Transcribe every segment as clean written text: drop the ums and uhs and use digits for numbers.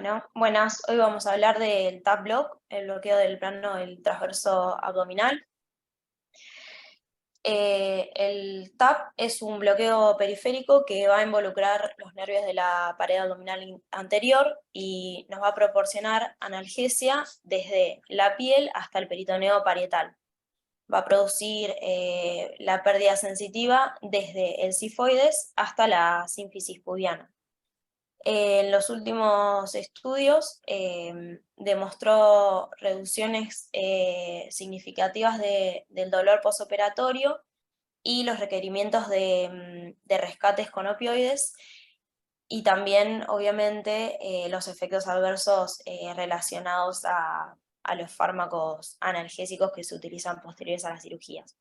Bueno, buenas. Hoy vamos a hablar del TAP block, el bloqueo del plano del transverso abdominal. El TAP es un bloqueo periférico que va a involucrar los nervios de la pared abdominal anterior y nos va a proporcionar analgesia desde la piel hasta el peritoneo parietal. Va a producir la pérdida sensitiva desde el sifoides hasta la sínfisis pubiana. En los últimos estudios demostró reducciones significativas del dolor posoperatorio y los requerimientos de rescates con opioides y también, obviamente, los efectos adversos relacionados a los fármacos analgésicos que se utilizan posteriores a las cirugías.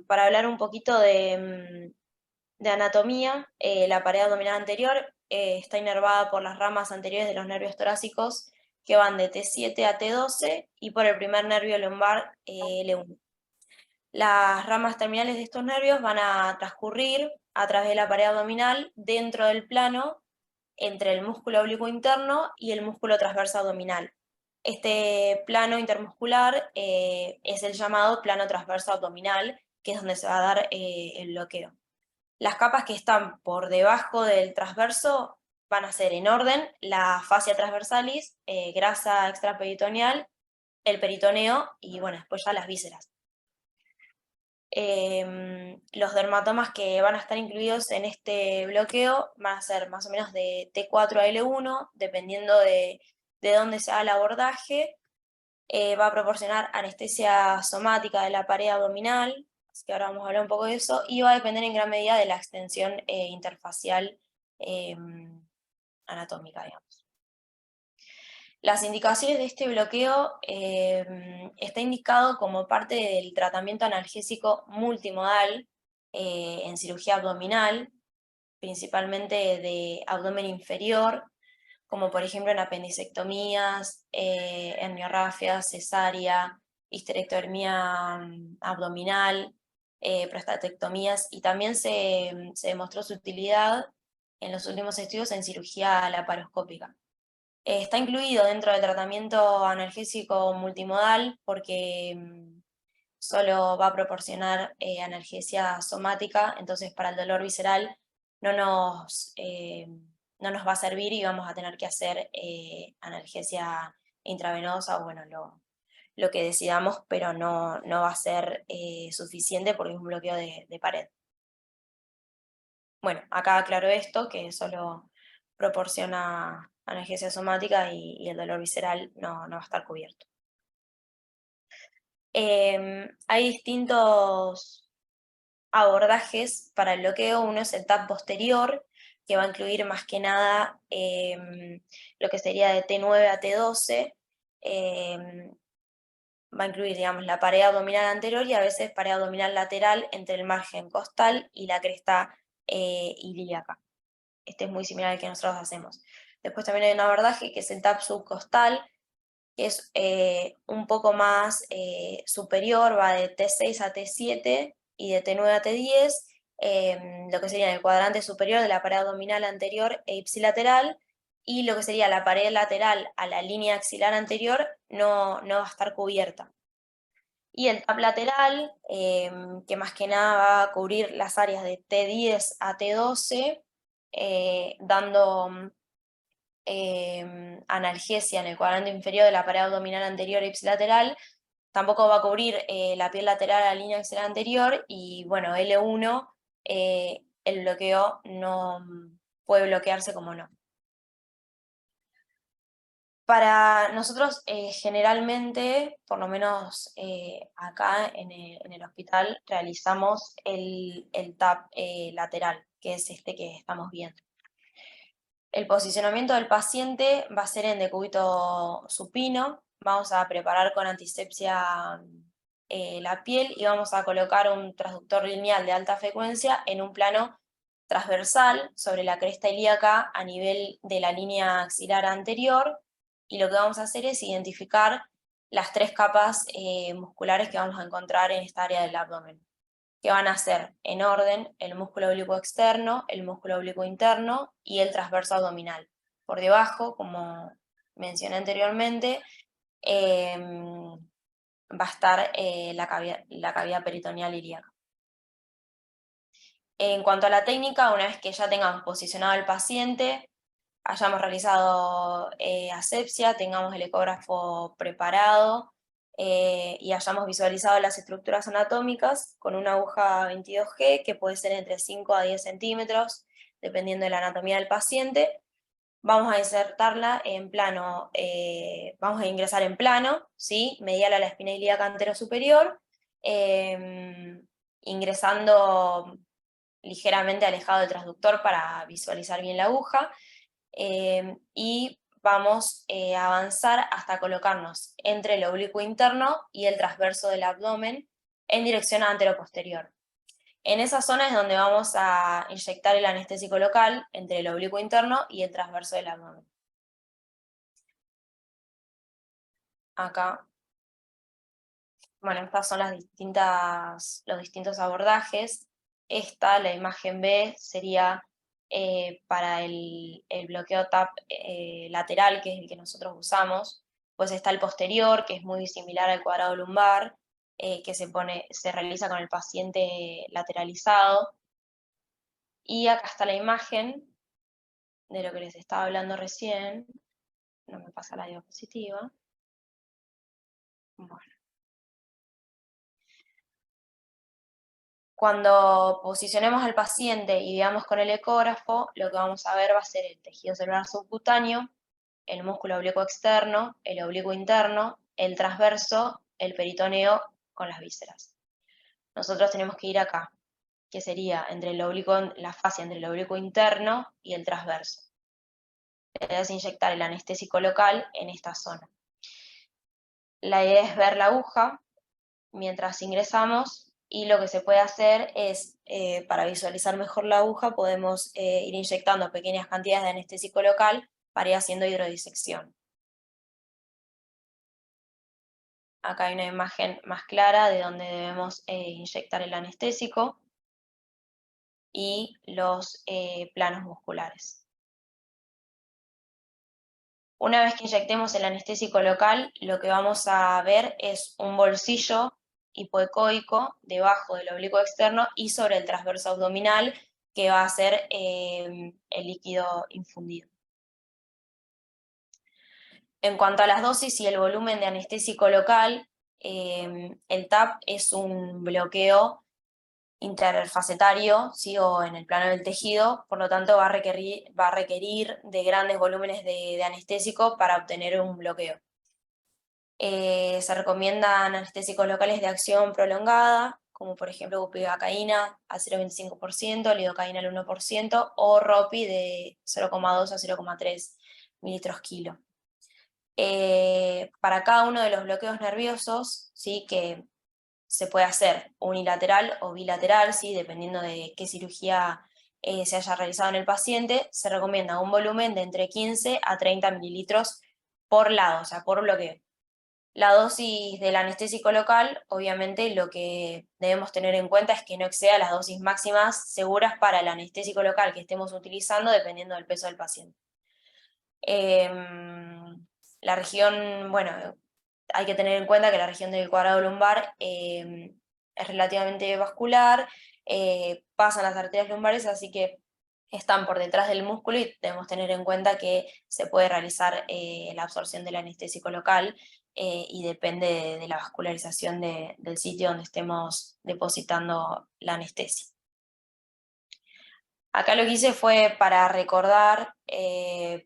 Para hablar un poquito de anatomía, la pared abdominal anterior está inervada por las ramas anteriores de los nervios torácicos que van de T7 a T12 y por el primer nervio lumbar L1. Las ramas terminales de estos nervios van a transcurrir a través de la pared abdominal dentro del plano entre el músculo oblicuo interno y el músculo transverso abdominal. Este plano intermuscular es el llamado plano transverso abdominal, que es donde se va a dar el bloqueo. Las capas que están por debajo del transverso van a ser en orden la fascia transversalis, grasa extraperitoneal, el peritoneo y bueno, después ya las vísceras. Los dermatomas que van a estar incluidos en este bloqueo van a ser más o menos de T4 a L1, dependiendo de dónde se haga el abordaje. Va a proporcionar anestesia somática de la pared abdominal, así que ahora vamos a hablar un poco de eso, y va a depender en gran medida de la extensión interfacial anatómica, digamos. Las indicaciones de este bloqueo está indicado como parte del tratamiento analgésico multimodal en cirugía abdominal, principalmente de abdomen inferior, como por ejemplo en apendicectomías, herniorragias, cesárea, histerectomía abdominal, prostatectomías, y también se demostró su utilidad en los últimos estudios en cirugía laparoscópica. Está incluido dentro del tratamiento analgésico multimodal porque solo va a proporcionar analgesia somática, entonces para el dolor visceral no nos va a servir y vamos a tener que hacer analgesia intravenosa, o bueno, lo que decidamos, pero no va a ser suficiente porque es un bloqueo de pared. Bueno, acá aclaro esto, que solo proporciona analgesia somática y el dolor visceral no va a estar cubierto. Hay distintos abordajes para el bloqueo. Uno es el TAP posterior, que va a incluir más que nada lo que sería de T9 a T12, va a incluir, digamos, la pared abdominal anterior y a veces pared abdominal lateral entre el margen costal y la cresta ilíaca. Este es muy similar al que nosotros hacemos. Después también hay un abordaje que es el TAP subcostal, que es un poco más superior, va de T6 a T7 y de T9 a T10, lo que sería en el cuadrante superior de la pared abdominal anterior e ipsilateral, y lo que sería la pared lateral a la línea axilar anterior no va a estar cubierta. Y el TAP lateral, que más que nada va a cubrir las áreas de T10 a T12, dando analgesia en el cuadrante inferior de la pared abdominal anterior e ipsilateral. Tampoco va a cubrir la piel lateral a la línea axilar anterior, y bueno, L1, el bloqueo no puede bloquearse como no. Para nosotros, generalmente, por lo menos acá en el hospital, realizamos el TAP lateral, que es este que estamos viendo. El posicionamiento del paciente va a ser en decúbito supino. Vamos a preparar con antisepsia la piel y vamos a colocar un transductor lineal de alta frecuencia en un plano transversal sobre la cresta ilíaca a nivel de la línea axilar anterior, y lo que vamos a hacer es identificar las tres capas musculares que vamos a encontrar en esta área del abdomen, que van a ser en orden el músculo oblicuo externo, el músculo oblicuo interno y el transverso abdominal. Por debajo, como mencioné anteriormente, va a estar la cavidad peritoneal ilíaca. En cuanto a la técnica, una vez que ya tengamos posicionado al paciente, hayamos realizado asepsia, tengamos el ecógrafo preparado y hayamos visualizado las estructuras anatómicas con una aguja 22G que puede ser entre 5 a 10 centímetros, dependiendo de la anatomía del paciente. Vamos a insertarla en plano, vamos a ingresar en plano, ¿sí? Medial a la espina ilíaca anterosuperior, ingresando ligeramente alejado del transductor para visualizar bien la aguja, y vamos a avanzar hasta colocarnos entre el oblicuo interno y el transverso del abdomen en dirección anteroposterior. En esa zona es donde vamos a inyectar el anestésico local entre el oblicuo interno y el transverso del abdomen. Acá, bueno, estas son los distintos abordajes. Esta, la imagen B, sería para el bloqueo TAP lateral, que es el que nosotros usamos. Pues está el posterior, que es muy similar al cuadrado lumbar, que se realiza con el paciente lateralizado. Y acá está la imagen de lo que les estaba hablando recién. No me pasa la diapositiva. Bueno. Cuando posicionemos al paciente y veamos con el ecógrafo, lo que vamos a ver va a ser el tejido celular subcutáneo, el músculo oblicuo externo, el oblicuo interno, el transverso, el peritoneo con las vísceras. Nosotros tenemos que ir acá, que sería entre el oblicuo, la fascia entre el oblicuo interno y el transverso. Le debes inyectar el anestésico local en esta zona. La idea es ver la aguja mientras ingresamos, y lo que se puede hacer es, para visualizar mejor la aguja, podemos ir inyectando pequeñas cantidades de anestésico local para ir haciendo hidrodisección. Acá hay una imagen más clara de donde debemos inyectar el anestésico y los planos musculares. Una vez que inyectemos el anestésico local, lo que vamos a ver es un bolsillo hipoecoico debajo del oblicuo externo y sobre el transverso abdominal, que va a ser el líquido infundido. En cuanto a las dosis y el volumen de anestésico local, el TAP es un bloqueo interfacetario, ¿sí? O en el plano del tejido, por lo tanto va a requerir de grandes volúmenes de anestésico para obtener un bloqueo. Se recomiendan anestésicos locales de acción prolongada, como por ejemplo bupivacaína al 0,25%, lidocaína al 1%, o ROPI de 0,2 a 0,3 mililitros kilo. Para cada uno de los bloqueos nerviosos, ¿sí? Que se puede hacer unilateral o bilateral, ¿sí? Dependiendo de qué cirugía se haya realizado en el paciente, se recomienda un volumen de entre 15 a 30 mililitros por lado, o sea, por bloqueo. La dosis del anestésico local, obviamente lo que debemos tener en cuenta es que no exceda las dosis máximas seguras para el anestésico local que estemos utilizando, dependiendo del peso del paciente. La región, bueno, hay que tener en cuenta que la región del cuadrado lumbar es relativamente vascular, pasan las arterias lumbares, así que están por detrás del músculo y debemos tener en cuenta que se puede realizar la absorción del anestésico local y depende de la vascularización del sitio donde estemos depositando la anestesia. Acá lo que hice fue, para recordar,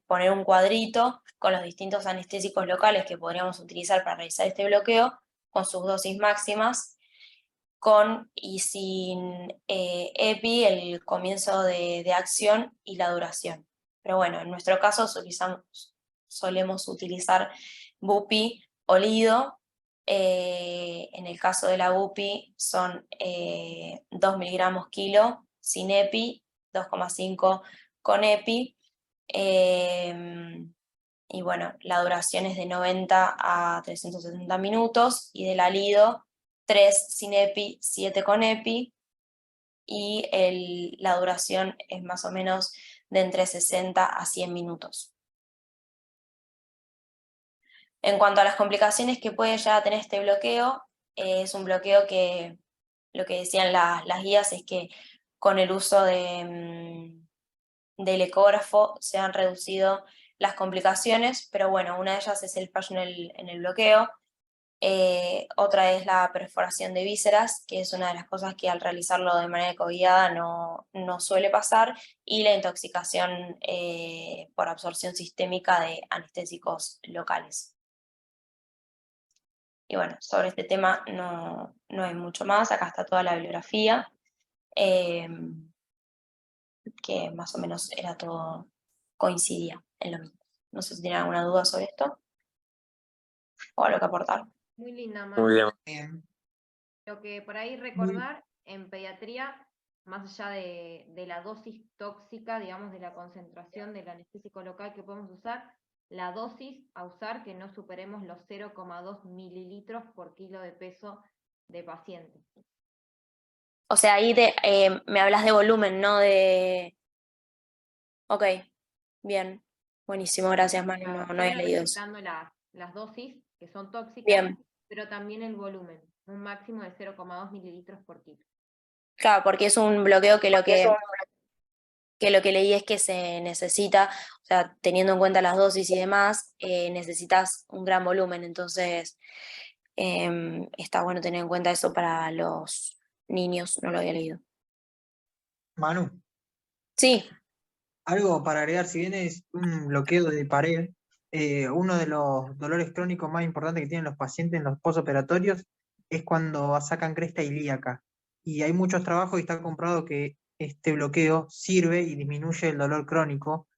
poner un cuadrito con los distintos anestésicos locales que podríamos utilizar para realizar este bloqueo, con sus dosis máximas, con y sin EPI, el comienzo de acción y la duración. Pero bueno, en nuestro caso solemos utilizar BUPI o LIDO. En el caso de la BUPI son 2 miligramos kilo sin EPI, 2,5 con EPI. Y bueno, la duración es de 90 a 370 minutos, y de la LIDO 3 sin EPI, 7 con EPI, y la duración es más o menos de entre 60 a 100 minutos. En cuanto a las complicaciones que puede ya tener este bloqueo, es un bloqueo que lo que decían las guías es que con el uso del ecógrafo se han reducido las complicaciones, pero bueno, una de ellas es el fallo en el bloqueo. Otra es la perforación de vísceras, que es una de las cosas que al realizarlo de manera ecoguiada no suele pasar, y la intoxicación por absorción sistémica de anestésicos locales. Y bueno, sobre este tema no hay mucho más, acá está toda la bibliografía, que más o menos era todo, coincidía en lo mismo. No sé si tienen alguna duda sobre esto o algo que aportar. Muy linda, Muy Manu. bien. Lo que por ahí recordar en pediatría, más allá de la dosis tóxica, digamos, de la concentración del anestésico local que podemos usar, la dosis a usar que no superemos los 0,2 mililitros por kilo de peso de paciente. O sea, ahí me hablas de volumen, no de... Ok, bien. Buenísimo, gracias, Manu, no había leído eso. Respetando las dosis, que son tóxicas, Bien. pero también el volumen, un máximo de 0,2 mililitros por kilo. Claro, porque es un bloqueo que lo que leí es que se necesita, o sea, teniendo en cuenta las dosis y demás, necesitas un gran volumen, entonces está bueno tener en cuenta eso para los niños, no lo había leído. Manu, Sí, algo para agregar, si bien es un bloqueo de pared, uno de los dolores crónicos más importantes que tienen los pacientes en los postoperatorios es cuando sacan cresta ilíaca. Y hay muchos trabajos y está comprobado que este bloqueo sirve y disminuye el dolor crónico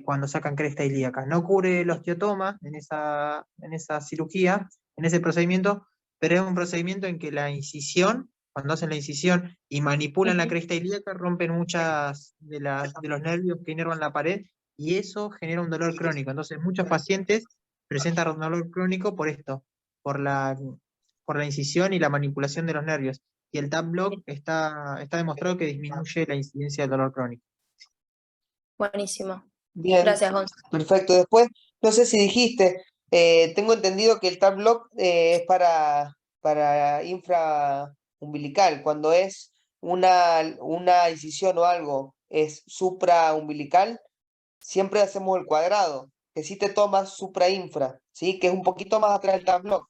cuando sacan cresta ilíaca. No cubre el osteotoma en esa cirugía, en ese procedimiento, pero es un procedimiento en que la incisión, cuando hacen la incisión y manipulan la cresta ilíaca, rompen muchas de los nervios que inervan la pared y eso genera un dolor crónico. Entonces, muchos pacientes presentan dolor crónico por esto, por la incisión y la manipulación de los nervios. Y el TAP block está demostrado que disminuye la incidencia del dolor crónico. buenísimo. Bien, Gracias, Gonza. perfecto. Después, no sé si dijiste, tengo entendido que el TAP block es para infraumbilical, cuando es una incisión o algo, es supraumbilical, siempre hacemos el cuadrado, que si te tomas supra-infra, ¿sí? Que es un poquito más atrás del TAP block.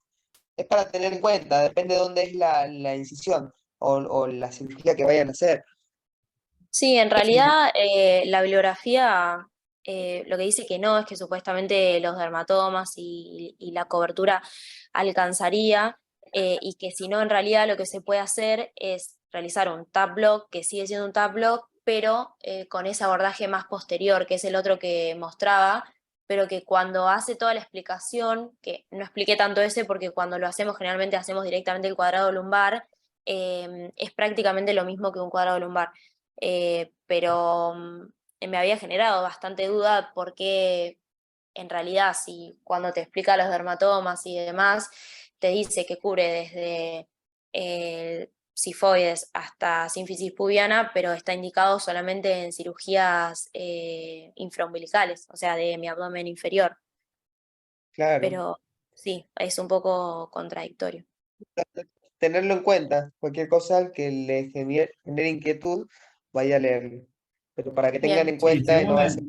Es para tener en cuenta, depende de dónde es la incisión o la cirugía que vayan a hacer. Sí, en realidad la bibliografía lo que dice que no es que supuestamente los dermatomas y la cobertura alcanzaría y que si no, en realidad lo que se puede hacer es realizar un tap block, que sigue siendo un tap block, pero con ese abordaje más posterior, que es el otro que mostraba, pero que cuando hace toda la explicación, que no expliqué tanto ese porque cuando lo hacemos generalmente hacemos directamente el cuadrado lumbar, es prácticamente lo mismo que un cuadrado lumbar. Pero me había generado bastante duda porque en realidad si cuando te explica los dermatomas y demás, te dice que cubre desde cifoides hasta sínfisis pubiana, pero está indicado solamente en cirugías infraumbilicales, o sea, de mi abdomen inferior. Claro, Pero sí, es un poco contradictorio. tenerlo en cuenta, cualquier cosa que le genere inquietud, vaya a leerlo. Pero para que tengan Bien. en Sí, cuenta y no va a ser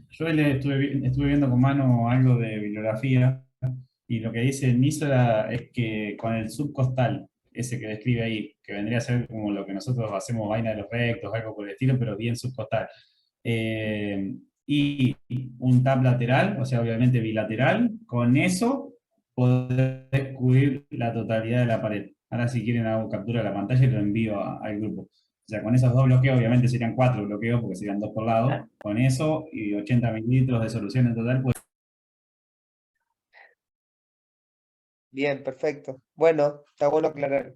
estuve viendo con mano algo de bibliografía y lo que dice el MISO es que con el subcostal, ese que describe ahí, que vendría a ser como lo que nosotros hacemos vaina de los rectos, algo por el estilo, pero bien subcostal. Y un TAP lateral, o sea, obviamente bilateral, con eso podés cubrir la totalidad de la pared. Ahora si quieren hago captura de la pantalla y lo envío al grupo. O sea, con esos dos bloqueos, obviamente serían 4 bloqueos, porque serían 2 por lado. Con eso y 80 mililitros de solución en total, pues. bien, perfecto. Bueno, está bueno aclarar.